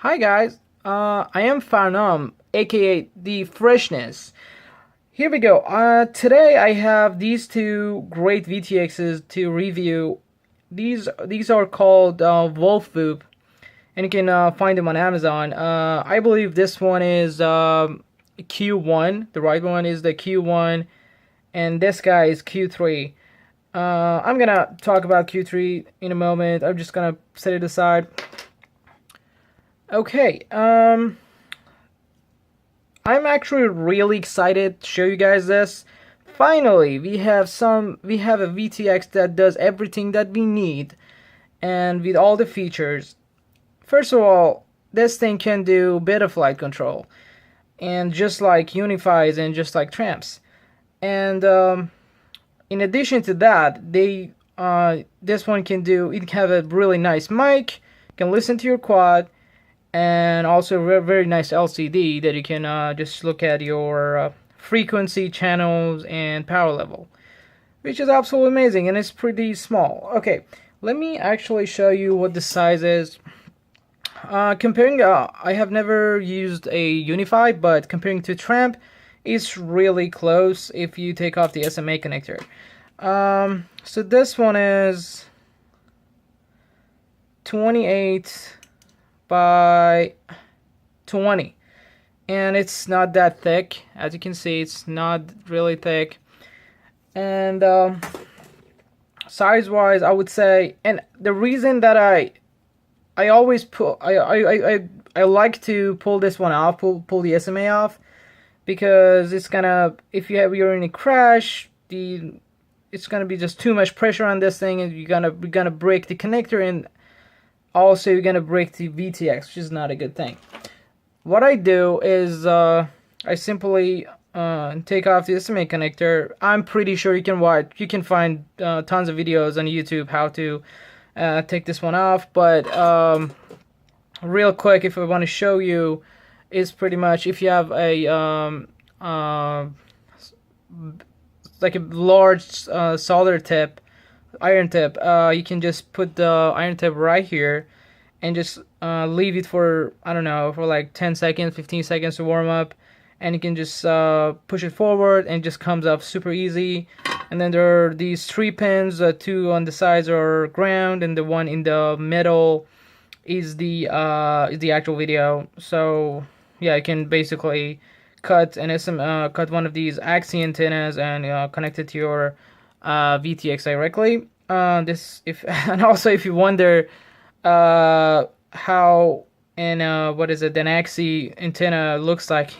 Hi guys, I am Farnum, aka The Freshness. Here we go. Today I have these two great VTXs to review. These are called WolfWhoop, and you can find them on Amazon. I believe this one is Q1. The right one is the Q1, and this guy is Q3. I'm gonna talk about Q3 in a moment. I'm just gonna set it aside. Okay, I'm actually really excited to show you guys this. Finally, we have a VTX that does everything that we need and with all the features. First of all, this thing can do Betaflight control, and just like Unifys and just like Tramps. And in addition to that, this one can do, it can have a really nice mic, can listen to your quad, and also a very nice LCD that you can just look at your frequency, channels, and power level, which is absolutely amazing, and it's pretty small. Okay, let me actually show you what the size is. Comparing, I have never used a Unify, but comparing to Tramp, it's really close if you take off the SMA connector. So this one is 28 by 20, and it's not that thick. As you can see, it's not really thick. And size wise, I would say, and the reason that I always pull, I like to pull this one off, pull the SMA off, because it's gonna, if you're in a crash, it's gonna be just too much pressure on this thing, and you're gonna break the connector, and also you're gonna break the VTX, which is not a good thing. What I do is I simply take off the SMA connector. I'm pretty sure you can find tons of videos on YouTube how to take this one off, but real quick, if I want to show you, is pretty much if you have a like a large solder tip, iron tip, you can just put the iron tip right here and just leave it for, I don't know, for like 10 seconds, 15 seconds to warm up, and you can just push it forward and it just comes up super easy. And then there are these 3 pins, 2 on the sides are ground, and the one in the middle is the actual video. So yeah, you can basically cut cut one of these axi antennas and connect it to your VTX directly. And also if you wonder how what is it, an axi antenna looks like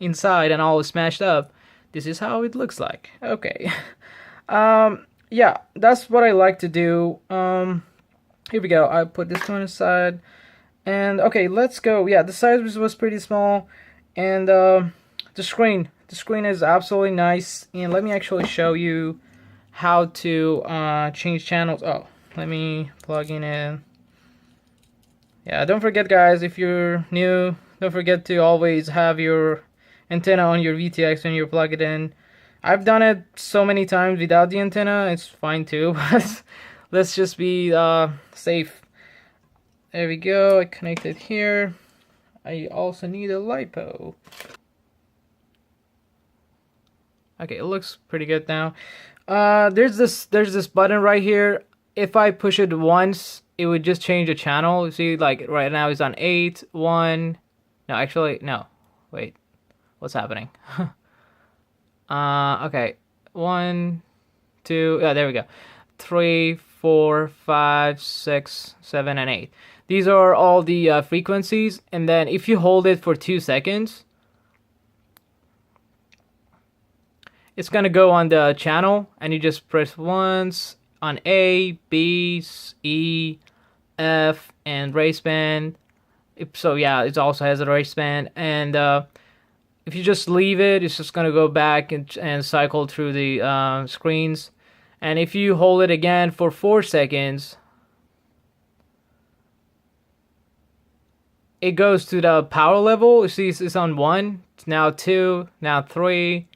inside and all smashed up, this is how it looks like. Okay. Yeah, that's what I like to do. Here we go. I put this one aside, and okay, let's go. Yeah, the size was pretty small, and the screen is absolutely nice. And let me actually show you how to change channels. Oh, let me plug in. Yeah, don't forget guys, if you're new, don't forget to always have your antenna on your VTX when you plug it in. I've done it so many times without the antenna, it's fine too, but let's just be safe. There we go, I connected here. I also need a LiPo. Okay, it looks pretty good now. There's this button right here. If I push it once, it would just change the channel. You see, like right now it's on 8, 1. No, actually, no. Wait, what's happening? Okay, 1, 2. Yeah, there we go. 3, 4, 5, 6, 7, and 8. These are all the frequencies, and then if you hold it for 2 seconds, it's gonna go on the channel, and you just press once on A, B, E, F, and race band. So yeah, it also has a race band, and if you just leave it, it's just gonna go back and cycle through the screens. And if you hold it again for 4 seconds, it goes to the power level. You see, it's on 1, it's now 2, now 3,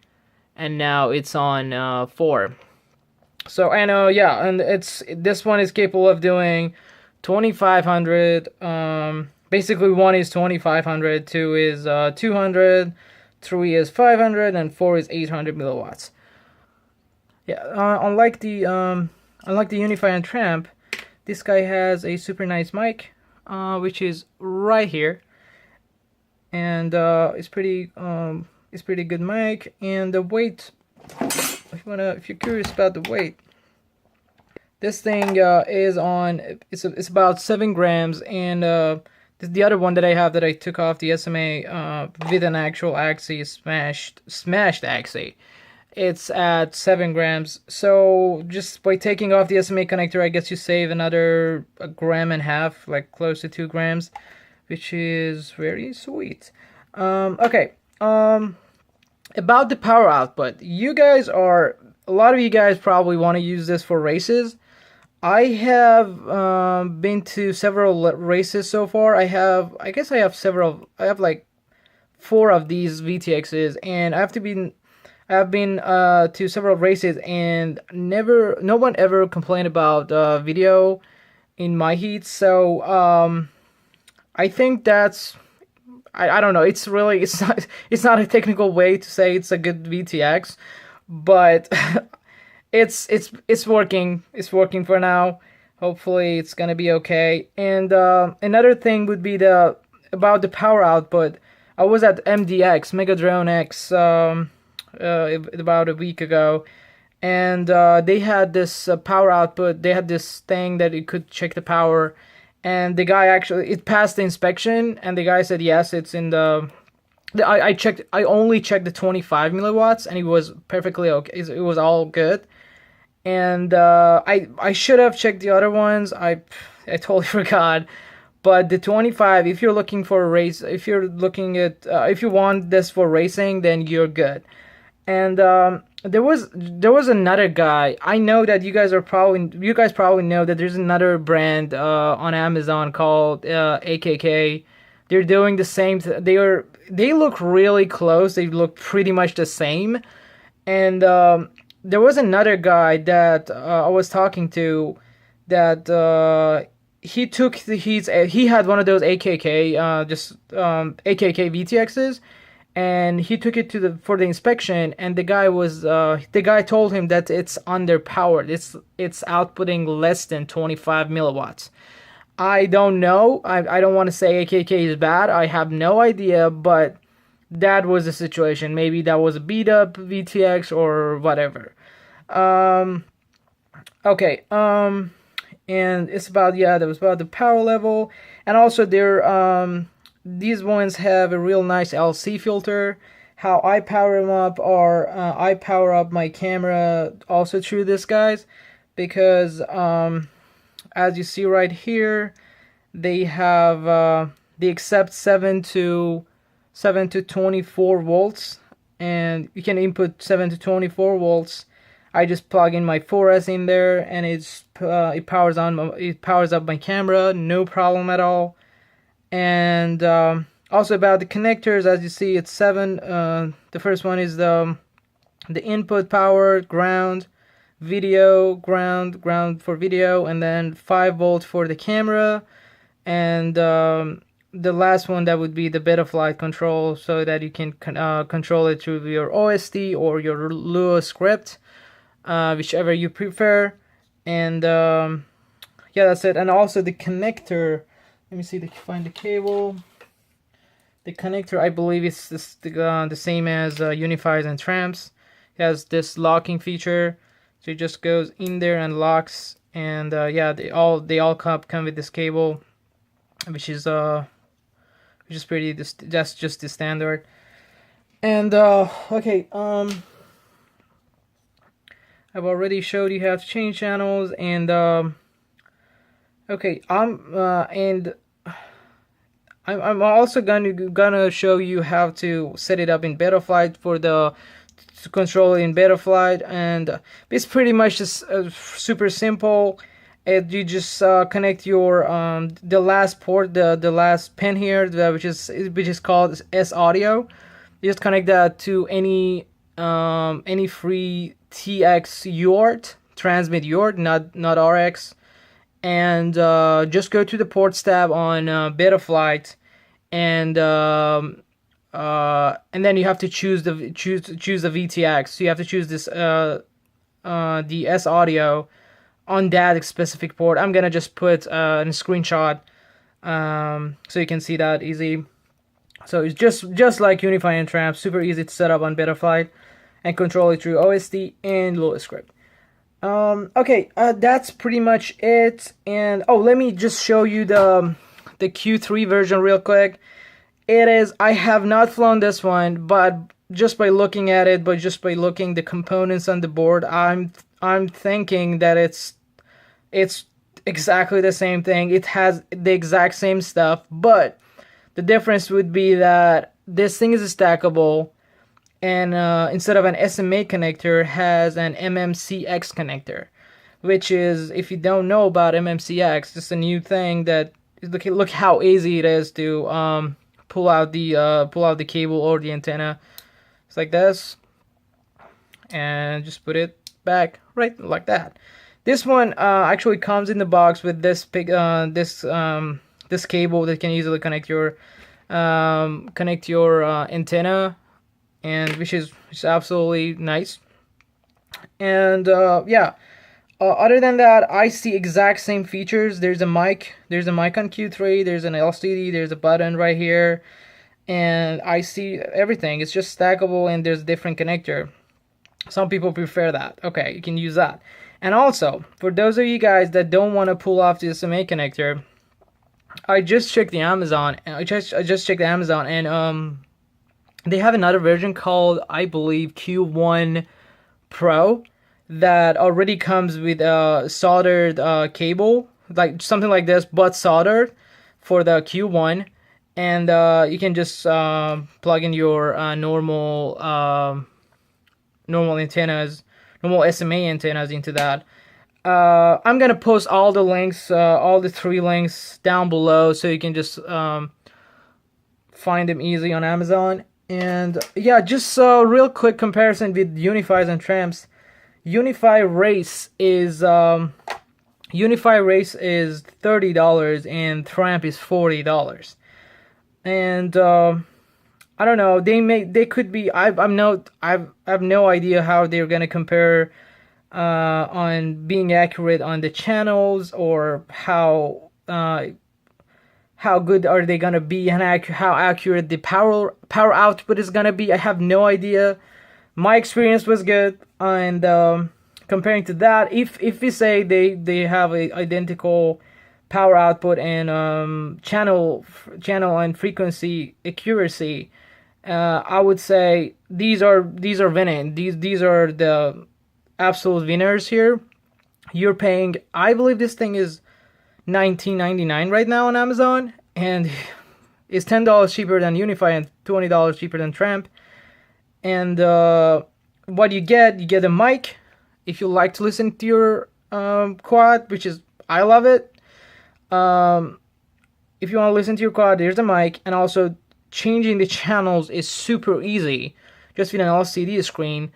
and now it's on 4. So, and yeah, and this one is capable of doing 2500 Basically, 1 is 2500, 2 is 200, 3 is 500, and 4 is 800 milliwatts. Yeah, unlike the Unify and Tramp, this guy has a super nice mic, which is right here, and it's pretty good mic. And the weight, if you're curious about the weight, this thing is on. It's about 7 grams, and the other one that I have that I took off the SMA with an actual axis, smashed axis. It's at 7 grams. So just by taking off the SMA connector, I guess you save another 1.5 grams, like close to 2 grams, which is very sweet. Okay. About the power output, a lot of you guys probably want to use this for races. I have been to several races so far. I guess I have like 4 of these VTXs, and I've been to several races, and no one ever complained about video in my heats. So I think that's, I don't know. It's not a technical way to say it's a good VTX, but it's working. It's working for now. Hopefully it's gonna be okay. And another thing would be about the power output. I was at MDX Mega Drone X about a week ago, and they had this power output. They had this thing that you could check the power, and the guy it passed the inspection, and the guy said yes, it's in the. I only checked the 25 milliwatts, and it was perfectly okay. It was all good. And I should have checked the other ones. I totally forgot. But the 25, if you're looking for a race, if you want this for racing, then you're good. And there was another guy. I know that you guys probably know that there's another brand on Amazon called AKK. They're doing the same. They look really close. They look pretty much the same. And there was another guy that I was talking to that he took the heats. He had one of those AKK AKK VTXs, and he took it for the inspection. And the guy told him that it's underpowered. It's outputting less than 25 milliwatts. I don't know. I don't want to say AKK is bad. I have no idea, but that was the situation. Maybe that was a beat up VTX or whatever. Okay. And it's about, that was about the power level. And also these ones have a real nice LC filter. How I power them up I power up my camera also through this, guys, because as you see right here, they accept 7 to 24 volts, and you can input 7 to 24 volts. I just plug in my 4S in there, and it powers up my camera, no problem at all. And also about the connectors, as you see, it's 7. The first one is the input power, ground, video, ground for video, and then 5 volts for the camera. And the last one, that would be the Betaflight control, so that you can control it through your OSD or your Lua script, whichever you prefer. And that's it. And also the connector, let me see, find the cable. The connector, I believe it's the same as Unify's and Tramps. It has this locking feature, so it just goes in there and locks. And they all come with this cable, which is pretty. That's just the standard. And okay, I've already showed you how to change channels. And okay, I'm also gonna show you how to set it up in Betaflight to control it in Betaflight. And it's pretty much just super simple. You just connect your the last port, the last pin here, which is called S audio. You just connect that to any free TX UART, transmit UART, not RX. and just go to the ports tab on Betaflight, and then you have to choose the VTX. So you have to choose this the S audio on that specific port. I'm gonna just put a screenshot so you can see that easy. So it's just like Unify and Tramp, super easy to set up on Betaflight and control it through OSD and LuaScript. Okay, that's pretty much it. And oh, let me just show you the Q3 version real quick. I have not flown this one, but just by looking at it, just by looking the components on the board, I'm thinking that it's exactly the same thing. It has the exact same stuff, but the difference would be that this thing is stackable, and instead of an SMA connector, has an MMCX connector, which is, if you don't know about MMCX, it's a new thing that look how easy it is to pull out the cable or the antenna. It's like this, and just put it back right like that. This one actually comes in the box with this this cable that can easily connect your antenna, and which is absolutely nice. And yeah, other than that, I see exact same features. There's a mic on Q3, there's an LCD, there's a button right here, and I see everything. It's just stackable, and there's a different connector. Some people prefer that. Okay, you can use that. And also, for those of you guys that don't want to pull off the SMA connector, I just checked the Amazon. I just checked the Amazon, and they have another version called, I believe, Q1 Pro, that already comes with a soldered cable, like something like this, but soldered for the Q1, and you can just plug in your normal antennas, normal SMA antennas into that. I'm gonna post all the links, all the 3 links down below, so you can just find them easy on Amazon. And yeah, just a real quick comparison with Unifys and Tramps. Unify Race is $30 and Tramp is $40. And I don't know, they could be, I have no idea how they're gonna compare on being accurate on the channels, or how good are they gonna be, and how accurate the power output is gonna be. I have no idea. My experience was good, and comparing to that, if we say they have a identical power output and channel and frequency accuracy, I would say these are winning. These are the absolute winners here. You're paying, I believe this thing is $19.99 right now on Amazon, and it's $10 cheaper than Unify and $20 cheaper than Tramp. And what you get a mic if you like to listen to your quad, which is, I love it. If you want to listen to your quad, there's a mic, and also changing the channels is super easy, just with an LCD screen.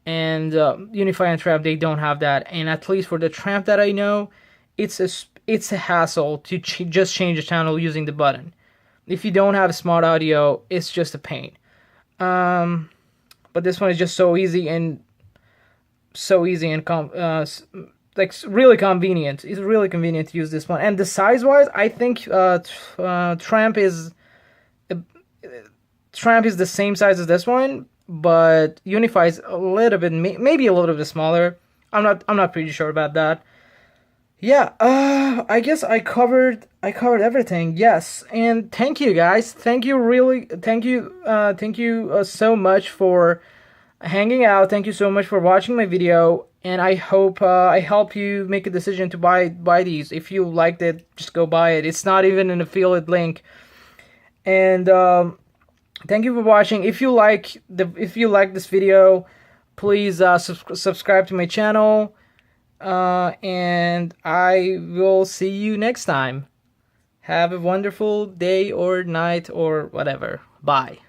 And Unify and Tramp, they don't have that. And at least for the Tramp that I know, it's a hassle to just change the channel using the button. If you don't have smart audio, it's just a pain. But this one is just so easy and like really convenient. It's really convenient to use this one. And the size wise, I think Tramp is the same size as this one, but Unify is a little bit, maybe a little bit smaller. I'm not pretty sure about that. Yeah, I guess I covered everything. Yes, and thank you guys. Thank you so much for hanging out. Thank you so much for watching my video, and I hope I help you make a decision to buy these. If you liked it, just go buy it. It's not even an affiliate link. And thank you for watching. If you like this video, please subscribe to my channel. And I will see you next time. Have a wonderful day or night or whatever. Bye.